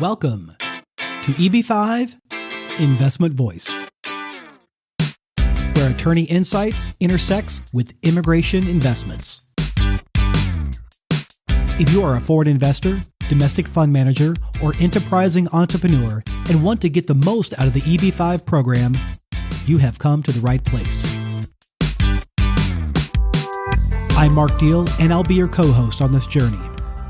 Welcome to EB5 Investment Voice, where attorney insights intersects with immigration investments. If you are a foreign investor, domestic fund manager, or enterprising entrepreneur and want to get the most out of the EB5 program, you have come to the right place. I'm Mark Deal, and I'll be your co-host on this journey.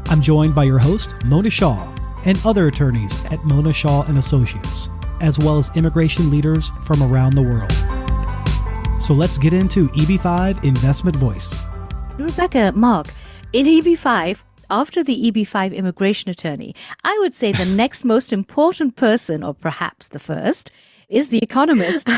I'm joined by your host, Mona Shah, and other attorneys at Mona Shah & Associates, as well as immigration leaders from around the world. So let's get into EB5 Investment Voice. Rebecca, Mark, in EB5, after the EB5 immigration attorney, I would say the next most important person, or perhaps the first, is the economist.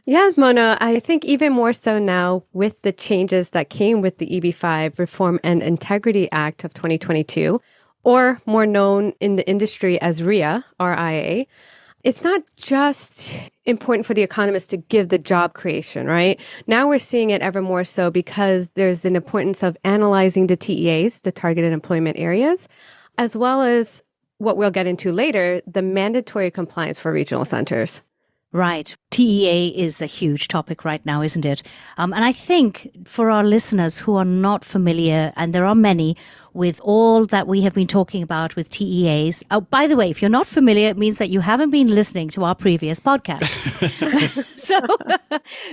Yes, Mona, I think even more so now with the changes that came with the EB5 Reform and Integrity Act of 2022, or more known in the industry as RIA, RIA. It's not just important for the economists to give the job creation, right? Now we're seeing it ever more so because there's an importance of analyzing the TEAs, the targeted employment areas, as well as what we'll get into later, the mandatory compliance for regional centers. Right. TEA is a huge topic right now, isn't it? And I think for our listeners who are not familiar, and there are many, with all that we have been talking about with TEAs. Oh, by the way, if you're not familiar, it means that you haven't been listening to our previous podcasts. So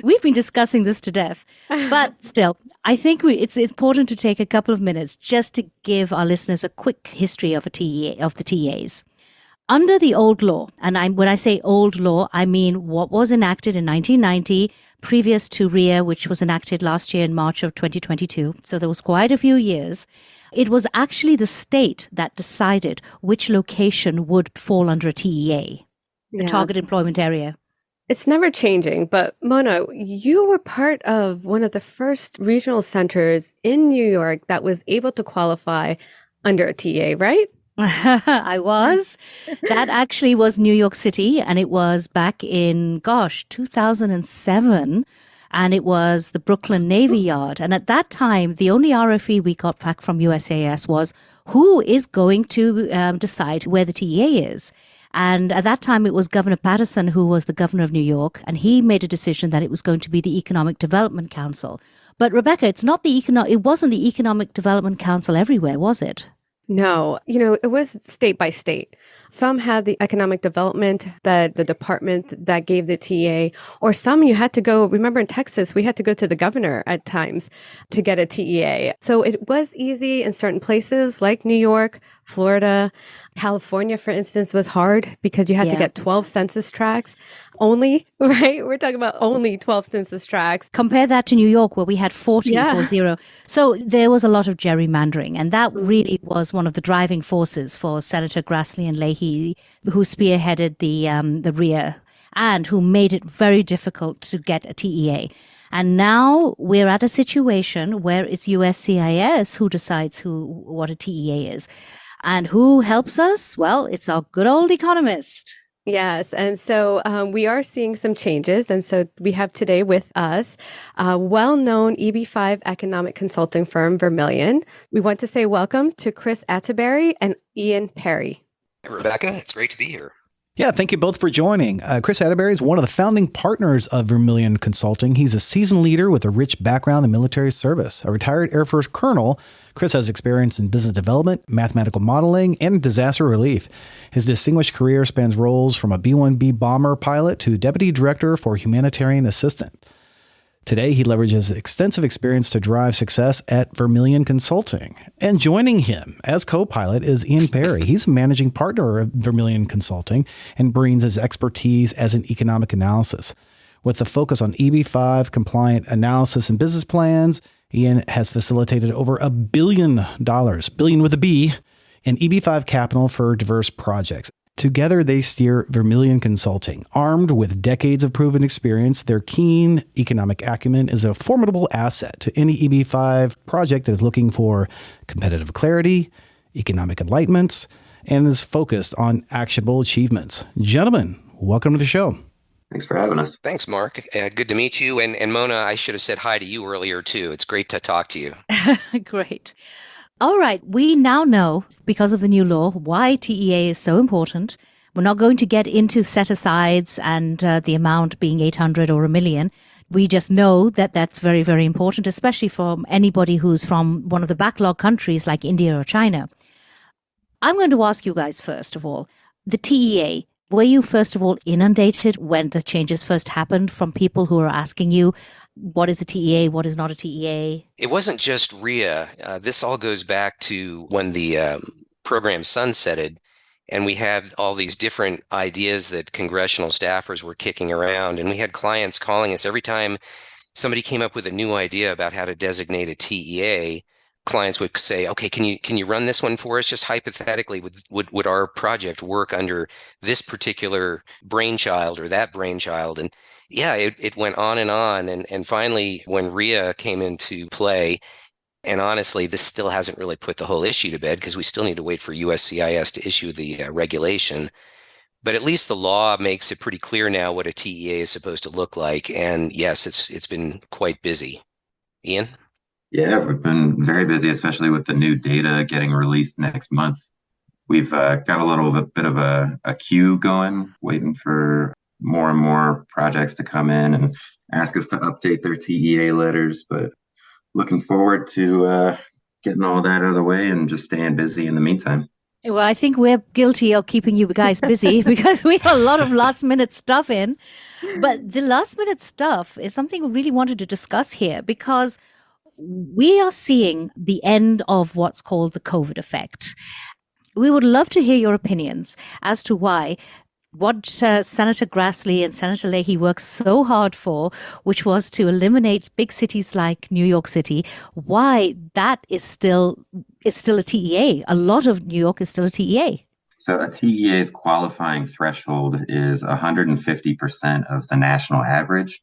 we've been discussing this to death. But still, I think it's important to take a couple of minutes just to give our listeners a quick history of the TEAs. Under the old law, and when I say old law, I mean what was enacted in 1990, previous to RIA, which was enacted last year in March of 2022. So there was quite a few years. It was actually the state that decided which location would fall under a TEA, a target employment area. It's never changing, but Mona, you were part of one of the first regional centers in New York that was able to qualify under a TEA, right? I was. That actually was New York City, and it was back in, 2007, and it was the Brooklyn Navy Yard. And at that time, the only RFE we got back from USAS was who is going to decide where the TEA is. And at that time, it was Governor Patterson, who was the governor of New York, and he made a decision that it was going to be the Economic Development Council. But Rebecca, it wasn't the Economic Development Council everywhere, was it? No, it was state by state. Some had the economic development, the department that gave the TEA, or some you had to go, remember in Texas, we had to go to the governor at times to get a TEA. So it was easy in certain places like New York, Florida. California, for instance, was hard because you had to get 12 census tracts only, right? We're talking about only 12 census tracts. Compare that to New York, where we had 40. So there was a lot of gerrymandering, and that really was one of the driving forces for Senator Grassley and Leahy, who spearheaded the RIA and who made it very difficult to get a TEA. And now we're at a situation where it's USCIS who decides what a TEA is. And who helps us? Well, it's our good old economist. Yes. And so we are seeing some changes. And so we have today with us a well-known EB5 economic consulting firm, Vermilion. We want to say welcome to Chris Atteberry and Ian Perry. Hey, Rebecca, it's great to be here. Yeah, thank you both for joining. Chris Atteberry is one of the founding partners of Vermilion Consulting. He's a seasoned leader with a rich background in military service. A retired Air Force colonel, Chris has experience in business development, mathematical modeling, and disaster relief. His distinguished career spans roles from a B-1B bomber pilot to deputy director for humanitarian assistance. Today, he leverages extensive experience to drive success at Vermilion Consulting. And joining him as co-pilot is Ian Perry. He's a managing partner of Vermilion Consulting and brings his expertise as an economic analysis. With a focus on EB5 compliant analysis and business plans, Ian has facilitated over $1 billion, billion with a B, in EB5 capital for diverse projects. Together, they steer Vermilion Consulting. Armed with decades of proven experience, their keen economic acumen is a formidable asset to any EB5 project that is looking for competitive clarity, economic enlightenment, and is focused on actionable achievements. Gentlemen, welcome to the show. Thanks for having us. Thanks, Mark. Good to meet you. And Mona, I should have said hi to you earlier, too. It's great to talk to you. Great. All right, we now know, because of the new law, why TEA is so important. We're not going to get into set-asides and the amount being 800 or a million. We just know that that's very, very important, especially for anybody who's from one of the backlog countries like India or China. I'm going to ask you guys, first of all, the TEA, were you, first of all, inundated when the changes first happened from people who are asking you, what is a TEA, what is not a TEA? It wasn't just RIA. This all goes back to when the program sunsetted, and we had all these different ideas that congressional staffers were kicking around. And we had clients calling us every time somebody came up with a new idea about how to designate a TEA. Clients would say, okay, can you run this one for us? Just hypothetically, would our project work under this particular brainchild or that brainchild? And yeah, it went on and on. And finally, when RIA came into play, and honestly, this still hasn't really put the whole issue to bed because we still need to wait for USCIS to issue the regulation. But at least the law makes it pretty clear now what a TEA is supposed to look like. And yes, it's been quite busy. Ian? Yeah, we've been very busy, especially with the new data getting released next month. We've got a bit of a queue going, waiting for more and more projects to come in and ask us to update their TEA letters. But looking forward to getting all that out of the way and just staying busy in the meantime. Well, I think we're guilty of keeping you guys busy because we have a lot of last minute stuff in. But the last minute stuff is something we really wanted to discuss here because we are seeing the end of what's called the COVID effect. We would love to hear your opinions as to why what Senator Grassley and Senator Leahy worked so hard for, which was to eliminate big cities like New York City, why that is still a TEA. A lot of New York is still a TEA. So a TEA's qualifying threshold is 150% of the national average,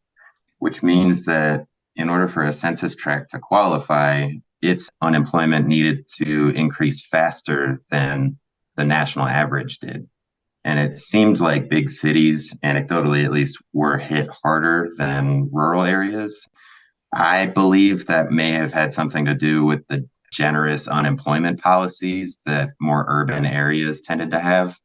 which means that in order for a census tract to qualify, its unemployment needed to increase faster than the national average did. And it seems like big cities, anecdotally at least, were hit harder than rural areas. I believe that may have had something to do with the generous unemployment policies that more urban areas tended to have,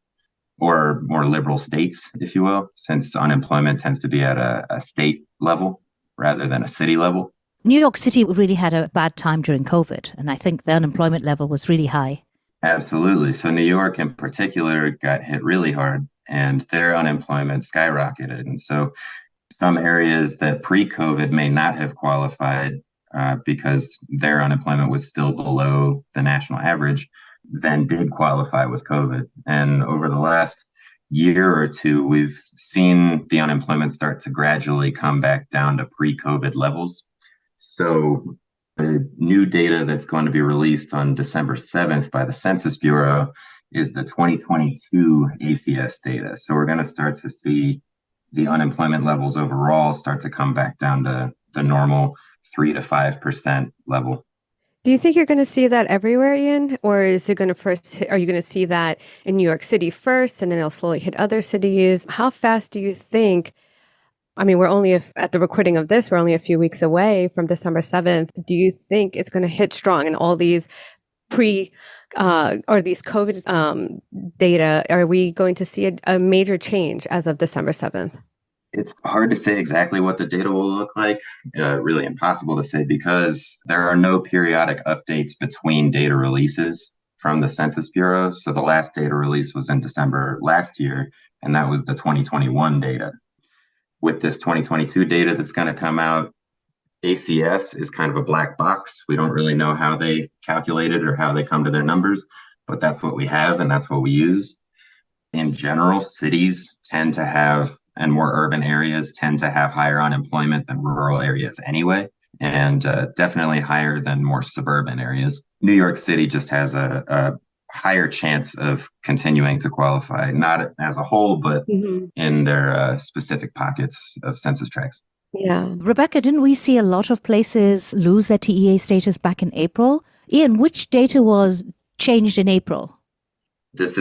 or more liberal states, if you will, since unemployment tends to be at a state level rather than a city level. New York City really had a bad time during COVID, and I think the unemployment level was really high. Absolutely. So New York in particular got hit really hard and their unemployment skyrocketed. And so some areas that pre-COVID may not have qualified because their unemployment was still below the national average, then did qualify with COVID. And over the last year or two, we've seen the unemployment start to gradually come back down to pre-COVID levels. So the new data that's going to be released on December 7th by the Census Bureau is the 2022 ACS data. So we're going to start to see the unemployment levels overall start to come back down to the normal 3 to 5% level. Do you think you're going to see that everywhere, Ian? Or is it going to are you going to see that in New York City first and then it'll slowly hit other cities? How fast do you think? I mean, we're only at the recording of this, we're only a few weeks away from December 7th. Do you think it's going to hit strong in all these or these COVID data? Are we going to see a major change as of December 7th? It's hard to say exactly what the data will look like, really impossible to say because there are no periodic updates between data releases from the Census Bureau. So the last data release was in December last year, and that was the 2021 data. With this 2022 data that's going to come out, ACS is kind of a black box. We don't really know how they calculate it or how they come to their numbers, but that's what we have and that's what we use. In general, cities tend to have, and more urban areas tend to have higher unemployment than rural areas anyway, and definitely higher than more suburban areas. New York City just has a higher chance of continuing to qualify, not as a whole, but in their specific pockets of census tracts. Yeah. Rebecca, didn't we see a lot of places lose their TEA status back in April? Ian, which data was changed in April? This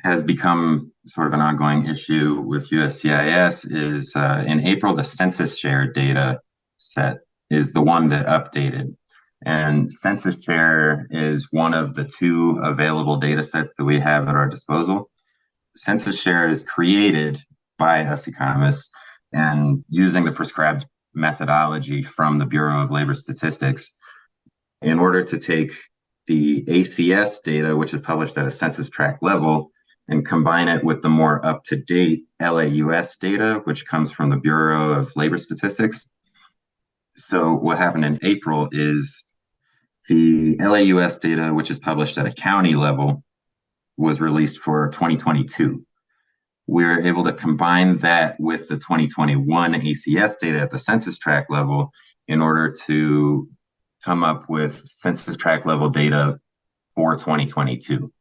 has become sort of an ongoing issue with USCIS is in April, the census share data set is the one that updated. And census share is one of the two available data sets that we have at our disposal. Census share is created by us economists and using the prescribed methodology from the Bureau of Labor Statistics in order to take the ACS data, which is published at a census tract level, and combine it with the more up-to-date LAUS data, which comes from the Bureau of Labor Statistics. So what happened in April is the LAUS data, which is published at a county level, was released for 2022. We were able to combine that with the 2021 ACS data at the census tract level in order to come up with census tract level data for 2022.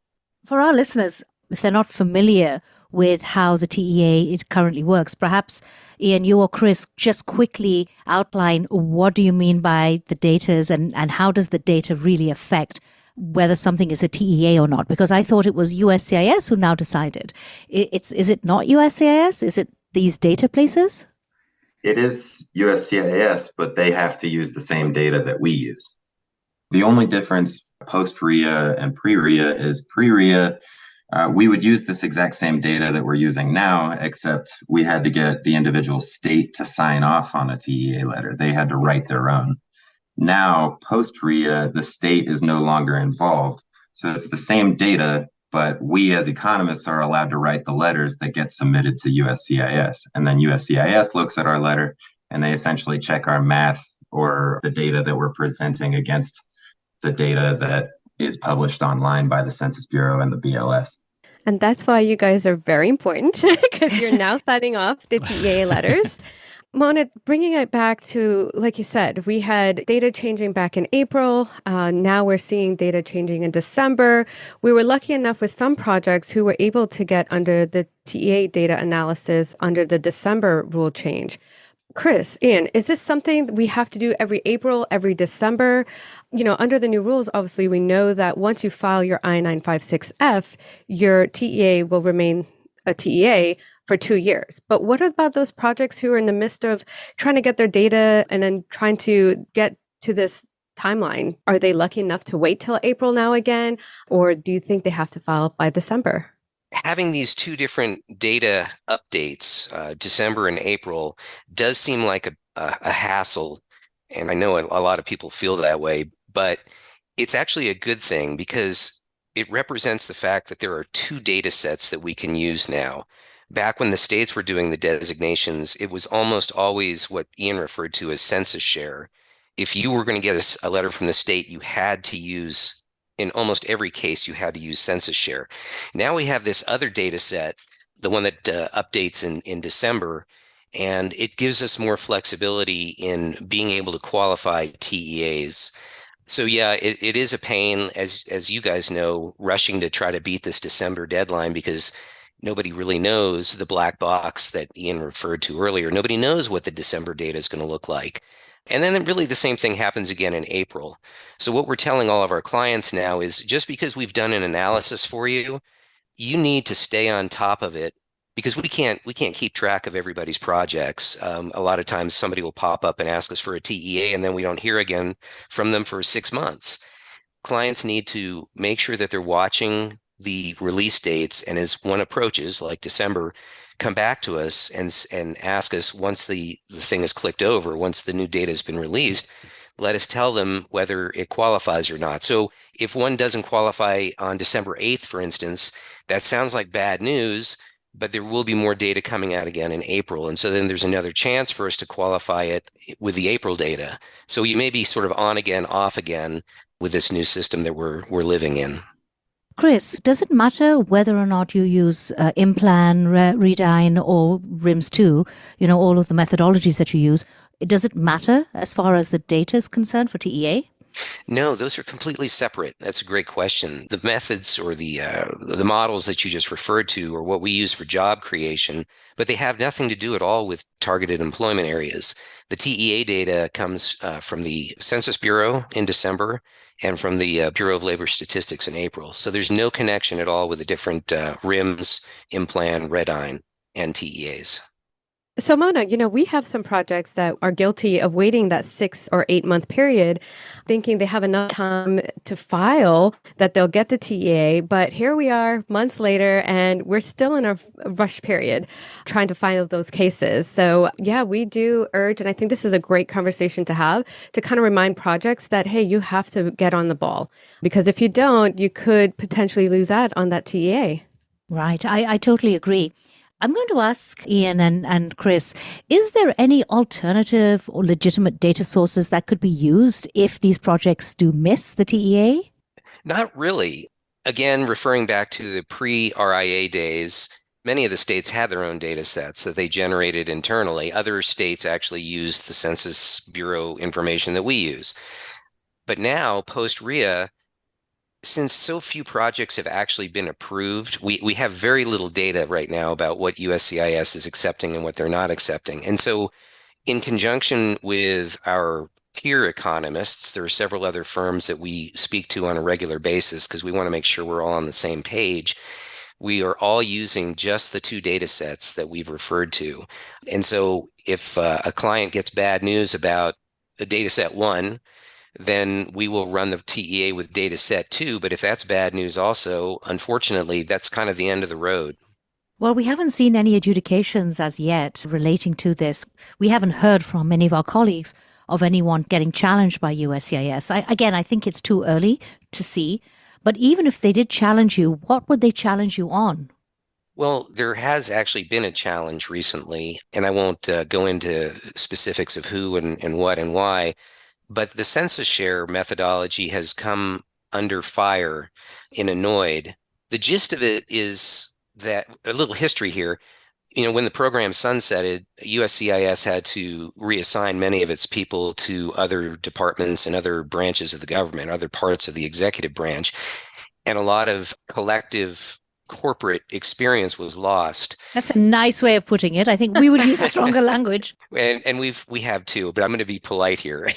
For our listeners, if they're not familiar with how the TEA it currently works, perhaps Ian, you or Chris, just quickly outline what do you mean by the data and how does the data really affect whether something is a TEA or not? Because I thought it was USCIS who now decided. Is it not USCIS? Is it these data places? It is USCIS, but they have to use the same data that we use. The only difference post-RIA and pre-RIA is pre-RIA, we would use this exact same data that we're using now, except we had to get the individual state to sign off on a TEA letter. They had to write their own. Now, post-RIA, the state is no longer involved. So it's the same data, but we as economists are allowed to write the letters that get submitted to USCIS. And then USCIS looks at our letter and they essentially check our math or the data that we're presenting against the data that is published online by the Census Bureau and the BLS. And that's why you guys are very important, because you're now signing off the TEA letters. Mona, bringing it back to, like you said, we had data changing back in April. Now we're seeing data changing in December. We were lucky enough with some projects who were able to get under the TEA data analysis under the December rule change. Chris, Ian, is this something we have to do every April, every December? You know, under the new rules, obviously, we know that once you file your I-956F, your TEA will remain a TEA for 2 years. But what about those projects who are in the midst of trying to get their data and then trying to get to this timeline? Are they lucky enough to wait till April now again? Or do you think they have to file by December? Having these two different data updates, December and April, does seem like a hassle. And I know a lot of people feel that way, but it's actually a good thing because it represents the fact that there are two data sets that we can use now. Back when the states were doing the designations, it was almost always what Ian referred to as census share. If you were going to get a letter from the state, you had to use, in almost every case, you had to use census share. Now we have this other data set, the one that updates in December, and it gives us more flexibility in being able to qualify TEAs. So yeah, it is a pain, as you guys know, rushing to try to beat this December deadline because nobody really knows the black box that Ian referred to earlier. Nobody knows what the December data is going to look like. And then really the same thing happens again in April. So what we're telling all of our clients now is just because we've done an analysis for you, you need to stay on top of it because we can't keep track of everybody's projects. A lot of times somebody will pop up and ask us for a TEA and then we don't hear again from them for 6 months. Clients need to make sure that they're watching the release dates, and as one approaches, like December, come back to us and ask us once the thing is clicked over, once the new data has been released, let us tell them whether it qualifies or not. So if one doesn't qualify on December 8th, for instance, that sounds like bad news, but there will be more data coming out again in April. And so then there's another chance for us to qualify it with the April data. So you may be sort of on again, off again with this new system that we're living in. Chris, does it matter whether or not you use Implan, Redine, or RIMS2, all of the methodologies that you use? Does it matter as far as the data is concerned for TEA? No, those are completely separate. That's a great question. The methods or the models that you just referred to are what we use for job creation, but they have nothing to do at all with targeted employment areas. The TEA data comes from the Census Bureau in December and from the Bureau of Labor Statistics in April. So there's no connection at all with the different RIMS, Implan, Redine, and TEAs. So, Mona, we have some projects that are guilty of waiting that 6 or 8 month period, thinking they have enough time to file that they'll get the TEA. But here we are months later, and we're still in a rush period trying to file those cases. So, yeah, we do urge, and I think this is a great conversation to have, to kind of remind projects that, hey, you have to get on the ball. Because if you don't, you could potentially lose out on that TEA. Right. I totally agree. I'm going to ask Ian and Chris, is there any alternative or legitimate data sources that could be used if these projects do miss the TEA? Not really. Again, referring back to the pre-RIA days, many of the states had their own data sets that they generated internally. Other states actually used the Census Bureau information that we use. But now, post-RIA, since so few projects have actually been approved, we have very little data right now about what USCIS is accepting and what they're not accepting. And so in conjunction with our peer economists, there are several other firms that we speak to on a regular basis because we want to make sure we're all on the same page. We are all using just the two data sets that we've referred to. And so if a client gets bad news about a data set 1, then we will run the TEA with data set 2. But if that's bad news also, unfortunately, that's kind of the end of the road. Well, we haven't seen any adjudications as yet relating to this. We haven't heard from many of our colleagues of anyone getting challenged by USCIS. I think it's too early to see. But even if they did challenge you, what would they challenge you on? Well, there has actually been a challenge recently, and I won't go into specifics of who and what and why. But the census share methodology has come under fire in Annoyed. The gist of it is that a little history here. When the program sunsetted, USCIS had to reassign many of its people to other departments and other branches of the government, other parts of the executive branch. And a lot of collective corporate experience was lost. That's a nice way of putting it. I think we would use stronger language. And we have too, but I'm going to be polite here.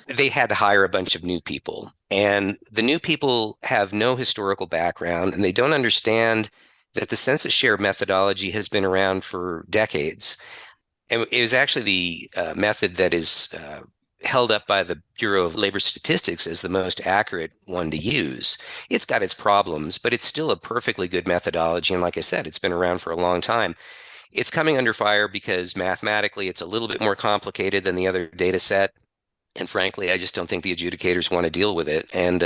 They had to hire a bunch of new people, and the new people have no historical background, and they don't understand that the census share methodology has been around for decades. And it was actually the method that is held up by the Bureau of Labor Statistics as the most accurate one to use. It's got its problems, but it's still a perfectly good methodology. And like I said, it's been around for a long time. It's coming under fire because mathematically it's a little bit more complicated than the other data set. And frankly, I just don't think the adjudicators want to deal with it. And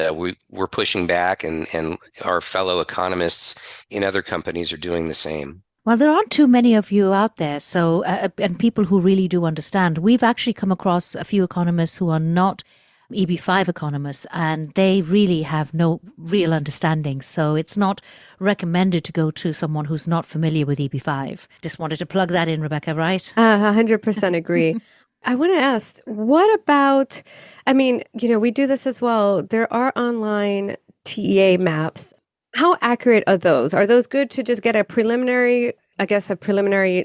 we're pushing back, and our fellow economists in other companies are doing the same. Well, there aren't too many of you out there, so and people who really do understand. We've actually come across a few economists who are not EB5 economists, and they really have no real understanding. So it's not recommended to go to someone who's not familiar with EB5. Just wanted to plug that in, Rebecca, right? 100% agree. I want to ask, what about, we do this as well. There are online TEA maps. How accurate are those? Are those good to just get a preliminary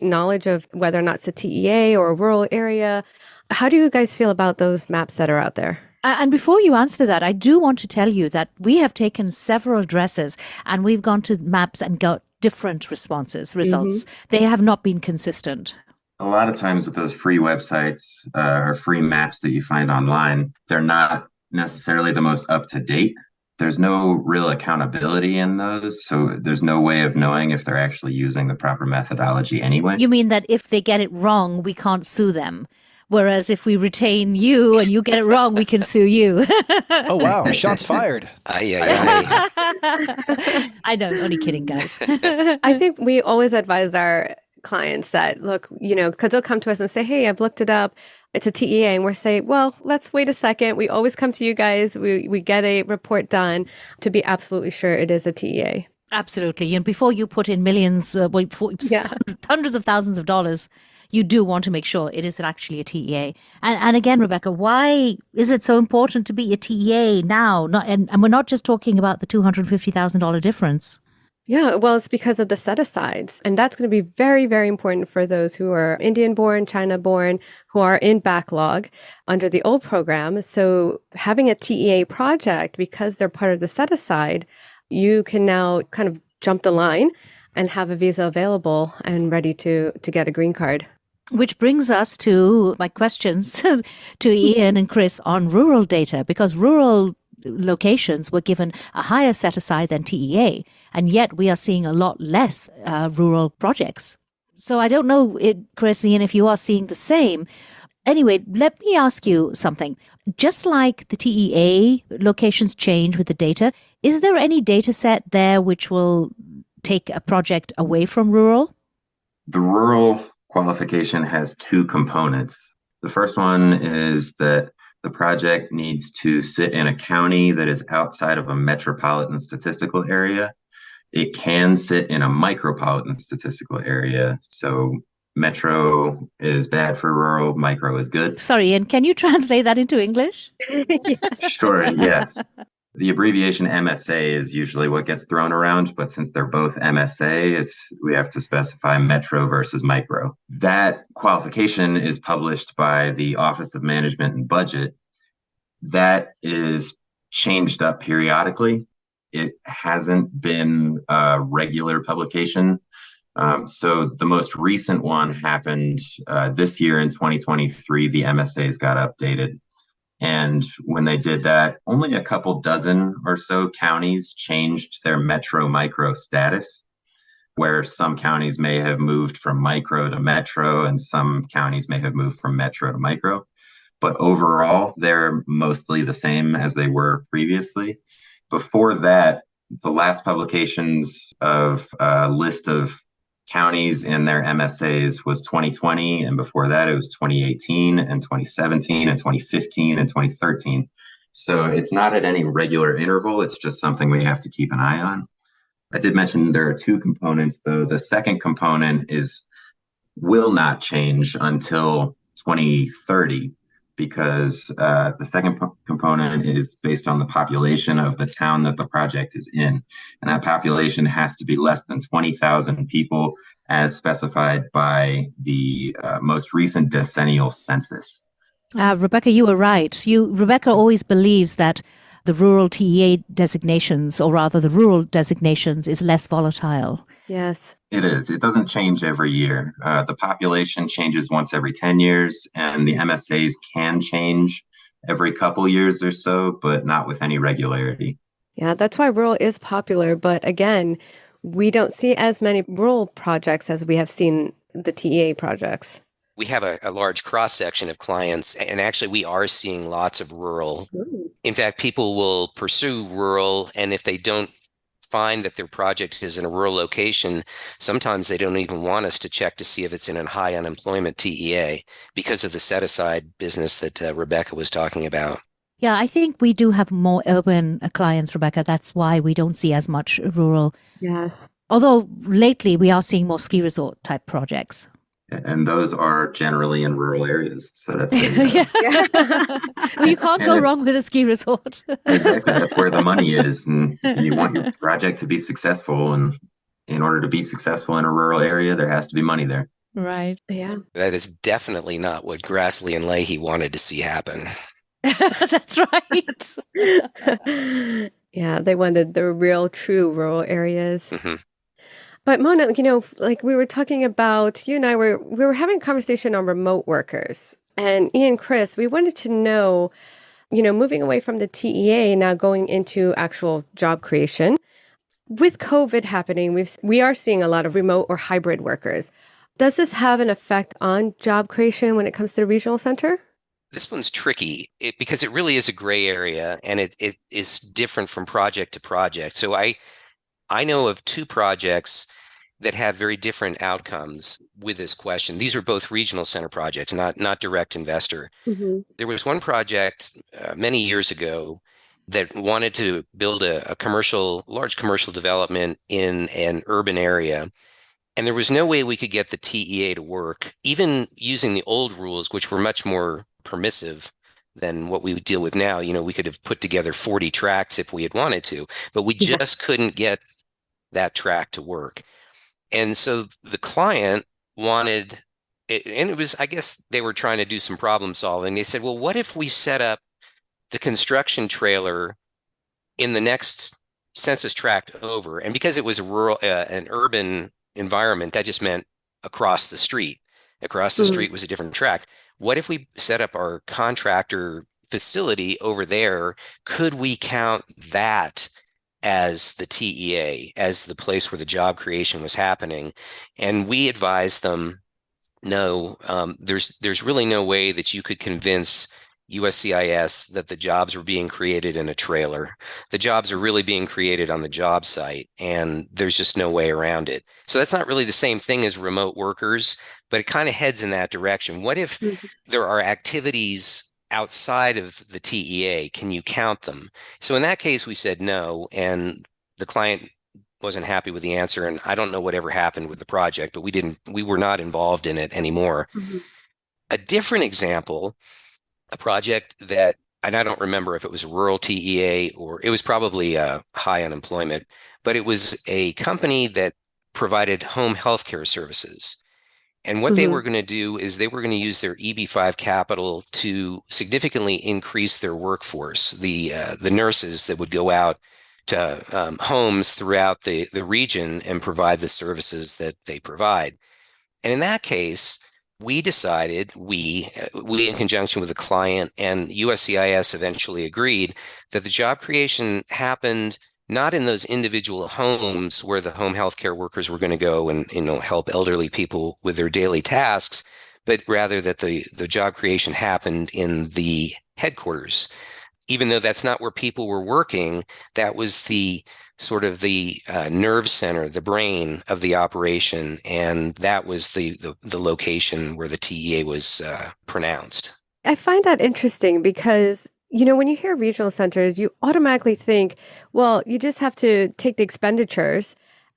knowledge of whether or not it's a TEA or a rural area? How do you guys feel about those maps that are out there? And before you answer that, I do want to tell you that we have taken several addresses and we've gone to maps and got different results. Mm-hmm. They have not been consistent. A lot of times with those free websites or free maps that you find online, they're not necessarily the most up-to-date. There's no real accountability in those, so there's no way of knowing if they're actually using the proper methodology anyway. You mean that if they get it wrong, we can't sue them? Whereas if we retain you and you get it wrong, we can sue you. Oh, wow. Shots fired. I know. Only kidding, guys. I think we always advise our clients that, look, because they'll come to us and say, hey, I've looked it up. It's a TEA. And we're saying, well, let's wait a second. We always come to you guys. We get a report done to be absolutely sure it is a TEA. Absolutely. And before you put in millions, hundreds of thousands of dollars, you do want to make sure it is actually a TEA. And again, Rebecca, why is it so important to be a TEA now? And we're not just talking about the $250,000 difference. Yeah, well, it's because of the set-asides. And that's going to be very, very important for those who are Indian-born, China-born, who are in backlog under the old program. So having a TEA project, because they're part of the set-aside, you can now kind of jump the line and have a visa available and ready to get a green card. Which brings us to my questions to Ian and Chris on rural data, because rural locations were given a higher set aside than TEA, and yet we are seeing a lot less rural projects. So I don't know, Chris, Ian, if you are seeing the same. Anyway, let me ask you something. Just like the TEA locations change with the data, is there any data set there which will take a project away from rural? The rural qualification has two components. The first one is that the project needs to sit in a county that is outside of a metropolitan statistical area. It can sit in a micropolitan statistical area. So metro is bad for rural, micro is good. Sorry, Ian, can you translate that into English? Sure, yes. The abbreviation MSA is usually what gets thrown around, but since they're both MSA, we have to specify metro versus micro. That qualification is published by the Office of Management and Budget. That is changed up periodically. It hasn't been a regular publication. So the most recent one happened this year in 2023. The MSAs got updated. And when they did that, only a couple dozen or so counties changed their metro micro status, where some counties may have moved from micro to metro and some counties may have moved from metro to micro. But overall, they're mostly the same as they were previously. Before that, the last publications of a list of counties in their MSAs was 2020, and before that it was 2018 and 2017 and 2015 and 2013. So it's not at any regular interval. It's just something we have to keep an eye on. I did mention there are two components, though. The second component will not change until 2030, because the second component is based on the population of the town that the project is in. And that population has to be less than 20,000 people as specified by the most recent decennial census. Rebecca, you were right. Rebecca always believes that the rural TEA designations, or rather the rural designations, is less volatile. Yes. It is. It doesn't change every year. The population changes once every 10 years, and the MSAs can change every couple years or so, but not with any regularity. Yeah, that's why rural is popular. But again, we don't see as many rural projects as we have seen the TEA projects. We have a large cross-section of clients, and actually we are seeing lots of rural. In fact, people will pursue rural, and if they don't find that their project is in a rural location, sometimes they don't even want us to check to see if it's in a high unemployment TEA because of the set-aside business that Rebecca was talking about. Yeah, I think we do have more urban clients, Rebecca. That's why we don't see as much rural. Yes. Although lately we are seeing more ski resort type projects. And those are generally in rural areas. So that's Well, you can't go wrong with a ski resort. Exactly. That's where the money is. And you want your project to be successful. And in order to be successful in a rural area, there has to be money there. Right. Yeah. That is definitely not what Grassley and Leahy wanted to see happen. That's right. Yeah, they wanted the real, true rural areas. Mm-hmm. But Mona, like we were talking about, you and I we were having a conversation on remote workers. And Ian, Chris, we wanted to know, moving away from the TEA, now going into actual job creation. With COVID happening, we are seeing a lot of remote or hybrid workers. Does this have an effect on job creation when it comes to the regional center? This one's tricky because it really is a gray area, and it is different from project to project. So I know of two projects that have very different outcomes with this question. These are both regional center projects, not direct investor. Mm-hmm. There was one project many years ago that wanted to build a large commercial development in an urban area. And there was no way we could get the TEA to work, even using the old rules, which were much more permissive than what we would deal with now. We could have put together 40 tracts if we had wanted to, but we just couldn't get that tract to work. And so the client wanted it, and it was, I guess they were trying to do some problem solving. They said, well, what if we set up the construction trailer in the next census tract over. And because it was a rural, an urban environment, that just meant across the street. Across the street was a different tract. What if we set up our contractor facility over there? Could we count that as the TEA, as the place where the job creation was happening? And we advised them, no, there's really no way that you could convince USCIS that the jobs were being created in a trailer. The jobs are really being created on the job site, and there's just no way around it. So that's not really the same thing as remote workers, but it kind of heads in that direction. What if there are activities outside of the TEA? Can you count them? So in that case, we said no, and the client wasn't happy with the answer. And I don't know whatever happened with the project, but we were not involved in it anymore. A different example, a project that, and I don't remember if it was rural TEA or it was probably high unemployment, but it was a company that provided home healthcare services. And what they were going to do is they were going to use their EB5 capital to significantly increase their workforce, the nurses that would go out to homes throughout the region and provide the services that they provide. And in that case, we decided, we in conjunction with the client and USCIS eventually agreed that the job creation happened not in those individual homes where the home healthcare workers were going to go and help elderly people with their daily tasks, but rather that the job creation happened in the headquarters. Even though that's not where people were working, that was the sort of the nerve center, the brain of the operation, and that was the location where the TEA was pronounced. I find that interesting because, when you hear regional centers, you automatically think, well, you just have to take the expenditures,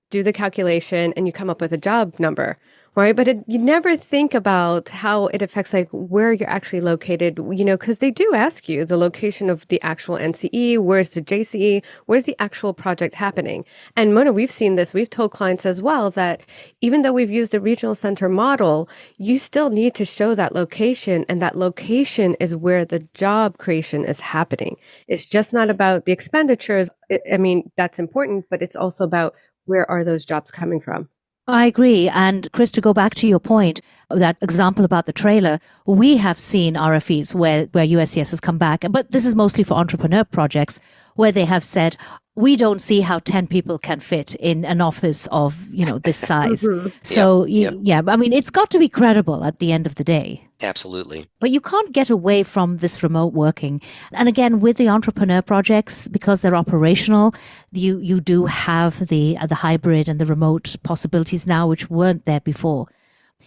do the calculation, and you come up with a job number, right? But you never think about how it affects like where you're actually located, because they do ask you the location of the actual NCE, where's the JCE, where's the actual project happening. And Mona, we've seen this. We've told clients as well that even though we've used a regional center model, you still need to show that location, and that location is where the job creation is happening. It's just not about the expenditures. I mean, that's important, but it's also about where are those jobs coming from? I agree. And Chris, to go back to your point, that example about the trailer, we have seen RFEs where USCIS has come back, but this is mostly for entrepreneur projects, where they have said, we don't see how 10 people can fit in an office of, this size. So, I mean, it's got to be credible at the end of the day. Absolutely. But you can't get away from this remote working. And again, with the entrepreneur projects, because they're operational, you do have the hybrid and the remote possibilities now, which weren't there before.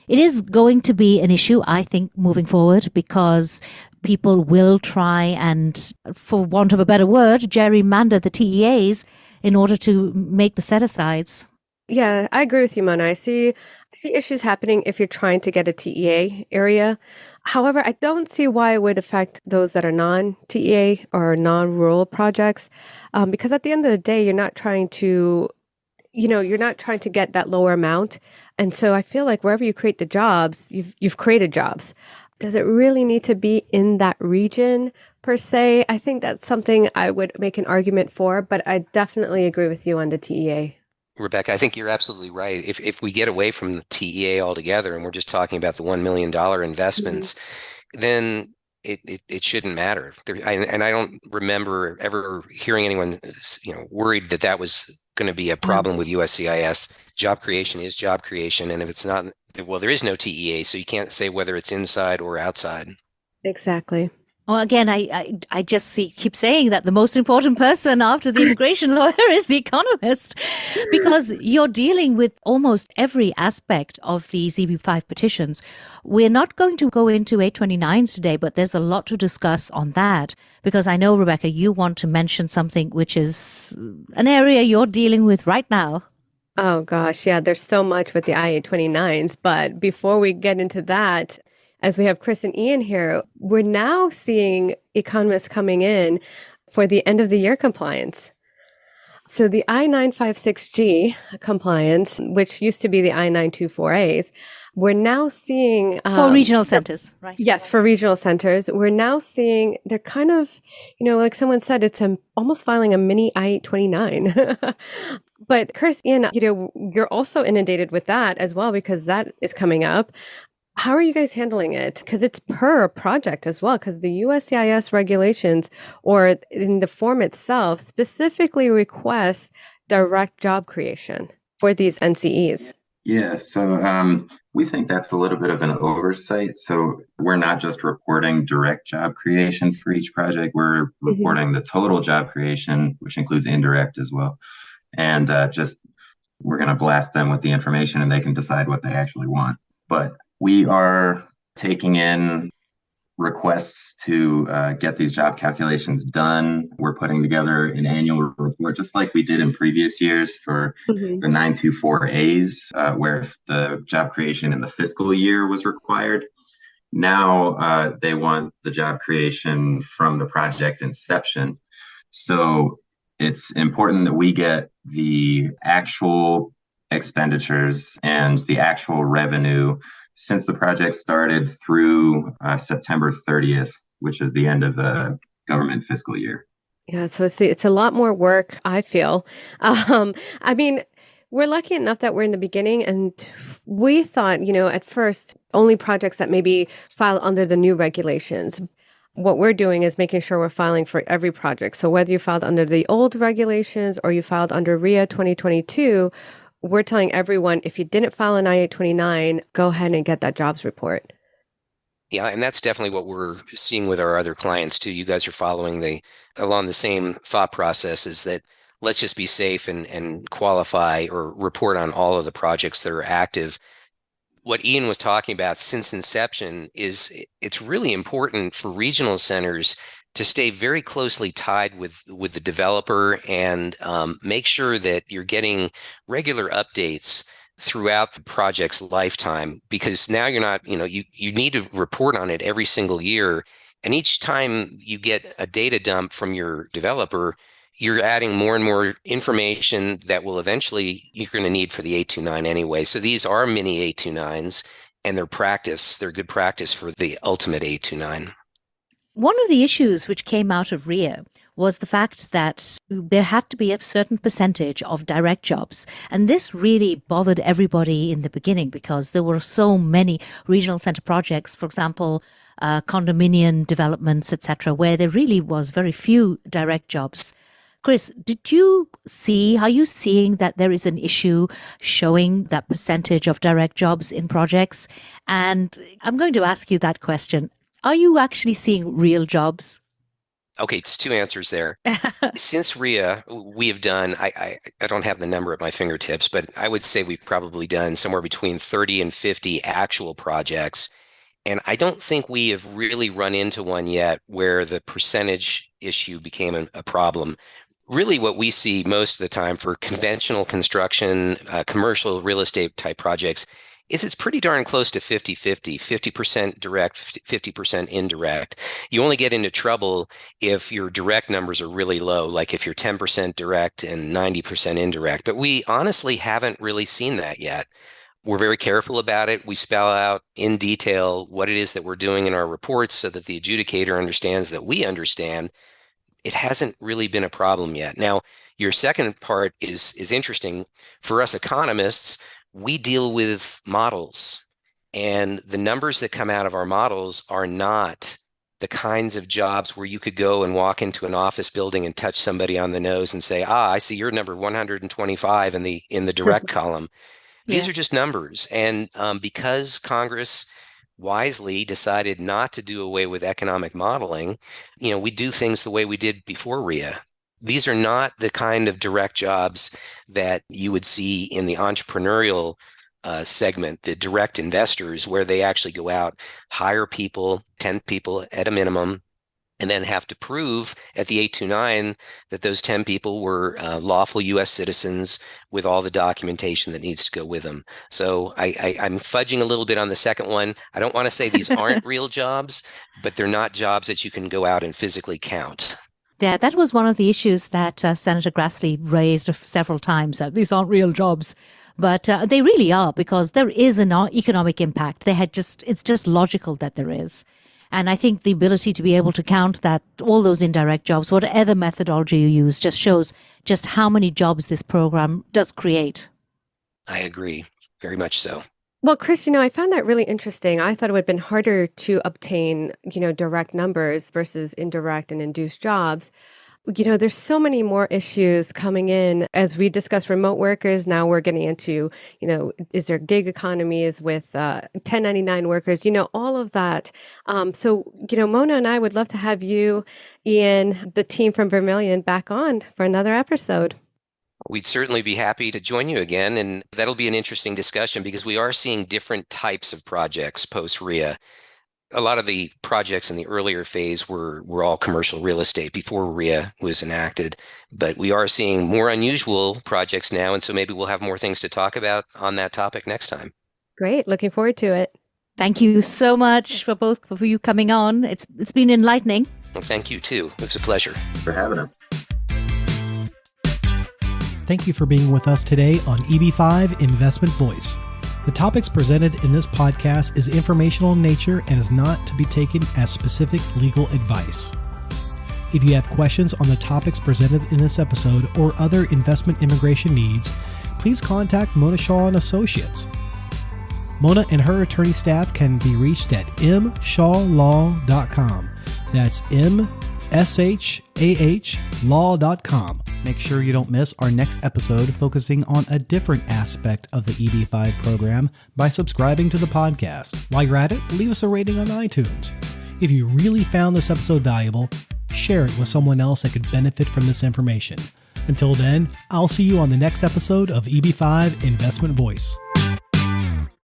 It is going to be an issue, I think, moving forward, because people will try and, for want of a better word, gerrymander the TEAs in order to make the set-asides. Yeah, I agree with you, Mona. I see issues happening if you're trying to get a TEA area. However, I don't see why it would affect those that are non-TEA or non-rural projects, because at the end of the day, you're not trying to get that lower amount. And so I feel like wherever you create the jobs, you've created jobs. Does it really need to be in that region per se? I think that's something I would make an argument for, but I definitely agree with you on the TEA. Rebecca, I think you're absolutely right. If we get away from the TEA altogether and we're just talking about the $1 million investments, then it shouldn't matter. And I don't remember ever hearing anyone worried that was going to be a problem with USCIS. Job creation is job creation. And if it's not, well, there is no TEA, so you can't say whether it's inside or outside. Exactly. Well, again, I just keep saying that the most important person after the immigration lawyer is the economist, because you're dealing with almost every aspect of these EB5 petitions. We're not going to go into 829s today, but there's a lot to discuss on that, because I know, Rebecca, you want to mention something which is an area you're dealing with right now. Oh, gosh. Yeah, there's so much with the I-829s. But before we get into that, as we have Chris and Ian here, we're now seeing economists coming in for the end of the year compliance. So the I-956G compliance, which used to be the I-924As, we're now seeing for regional centers, right? Yes, for regional centers, we're now seeing they're kind of, like someone said, it's almost filing a mini I-829. But Chris, Ian, you're also inundated with that as well because that is coming up. How are you guys handling it? Because it's per project as well, because the USCIS regulations or in the form itself specifically requests direct job creation for these NCEs. Yeah, so we think that's a little bit of an oversight. So we're not just reporting direct job creation for each project, we're reporting the total job creation, which includes indirect as well. And we're going to blast them with the information and they can decide what they actually want. But we are taking in requests to get these job calculations done. We're putting together an annual report, just like we did in previous years for the 924As, where the job creation in the fiscal year was required. Now they want the job creation from the project inception. So it's important that we get the actual expenditures and the actual revenue since the project started through September 30th, which is the end of the government fiscal year. Yeah, so it's a lot more work, I feel. I mean, we're lucky enough that we're in the beginning, and we thought, at first, only projects that maybe file under the new regulations. What we're doing is making sure we're filing for every project. So whether you filed under the old regulations or you filed under RIA 2022, we're telling everyone, if you didn't file an I-829, go ahead and get that jobs report. Yeah, and that's definitely what we're seeing with our other clients too. You guys are following along the same thought process, is that let's just be safe and qualify or report on all of the projects that are active. What Ian was talking about since inception is it's really important for regional centers to stay very closely tied with the developer and make sure that you're getting regular updates throughout the project's lifetime, because now you're not, you need to report on it every single year. And each time you get a data dump from your developer, you're adding more and more information that will eventually you're going to need for the 829 anyway. So these are mini 829s and they're good practice for the ultimate 829. One of the issues which came out of RIA was the fact that there had to be a certain percentage of direct jobs. And this really bothered everybody in the beginning because there were so many regional center projects, for example, condominium developments, etc., where there really was very few direct jobs. Chris, are you seeing that there is an issue showing that percentage of direct jobs in projects? And I'm going to ask you that question. Are you actually seeing real jobs? Okay, it's two answers there. Since RIA, we have done, I don't have the number at my fingertips, but I would say we've probably done somewhere between 30 and 50 actual projects. And I don't think we have really run into one yet where the percentage issue became a problem. Really, what we see most of the time for conventional construction, commercial real estate type projects, is it's pretty darn close to 50-50, 50% direct, 50% indirect. You only get into trouble if your direct numbers are really low, like if you're 10% direct and 90% indirect. But we honestly haven't really seen that yet. We're very careful about it. We spell out in detail what it is that we're doing in our reports so that the adjudicator understands that we understand. It hasn't really been a problem yet. Now, your second part is interesting. For us economists, we deal with models, and the numbers that come out of our models are not the kinds of jobs where you could go and walk into an office building and touch somebody on the nose and say, I see your number 125 in the direct column. These are just numbers. And because Congress wisely decided not to do away with economic modeling, we do things the way we did before RIA. These are not the kind of direct jobs that you would see in the entrepreneurial segment, the direct investors, where they actually go out, hire people, 10 people at a minimum, and then have to prove at the 829 that those 10 people were lawful U.S. citizens with all the documentation that needs to go with them. So I'm fudging a little bit on the second one. I don't want to say these aren't real jobs, but they're not jobs that you can go out and physically count. Yeah, that was one of the issues that Senator Grassley raised several times, that these aren't real jobs. But they really are, because there is an economic impact. It's just logical that there is. And I think the ability to be able to count that all those indirect jobs, whatever methodology you use, just shows just how many jobs this program does create. I agree. Very much so. Well, Chris, I found that really interesting. I thought it would have been harder to obtain, direct numbers versus indirect and induced jobs. There's so many more issues coming in as we discuss remote workers. Now we're getting into, is there gig economies with 1099 workers, all of that. So, Mona and I would love to have you, Ian, the team from Vermilion, back on for another episode. We'd certainly be happy to join you again, and that'll be an interesting discussion because we are seeing different types of projects post-RIA. A lot of the projects in the earlier phase were all commercial real estate before RIA was enacted, but we are seeing more unusual projects now, and so maybe we'll have more things to talk about on that topic next time. Great. Looking forward to it. Thank you so much for you coming on. It's been enlightening. Well, thank you too. It was a pleasure. Thanks for having us. Thank you for being with us today on EB5 Investment Voice. The topics presented in this podcast is informational in nature and is not to be taken as specific legal advice. If you have questions on the topics presented in this episode or other investment immigration needs, please contact Mona Shah and Associates. Mona and her attorney staff can be reached at mshawlaw.com. That's mshawlaw.com. Make sure you don't miss our next episode focusing on a different aspect of the EB5 program by subscribing to the podcast. While you're at it, leave us a rating on iTunes. If you really found this episode valuable, share it with someone else that could benefit from this information. Until then, I'll see you on the next episode of EB5 Investment Voice.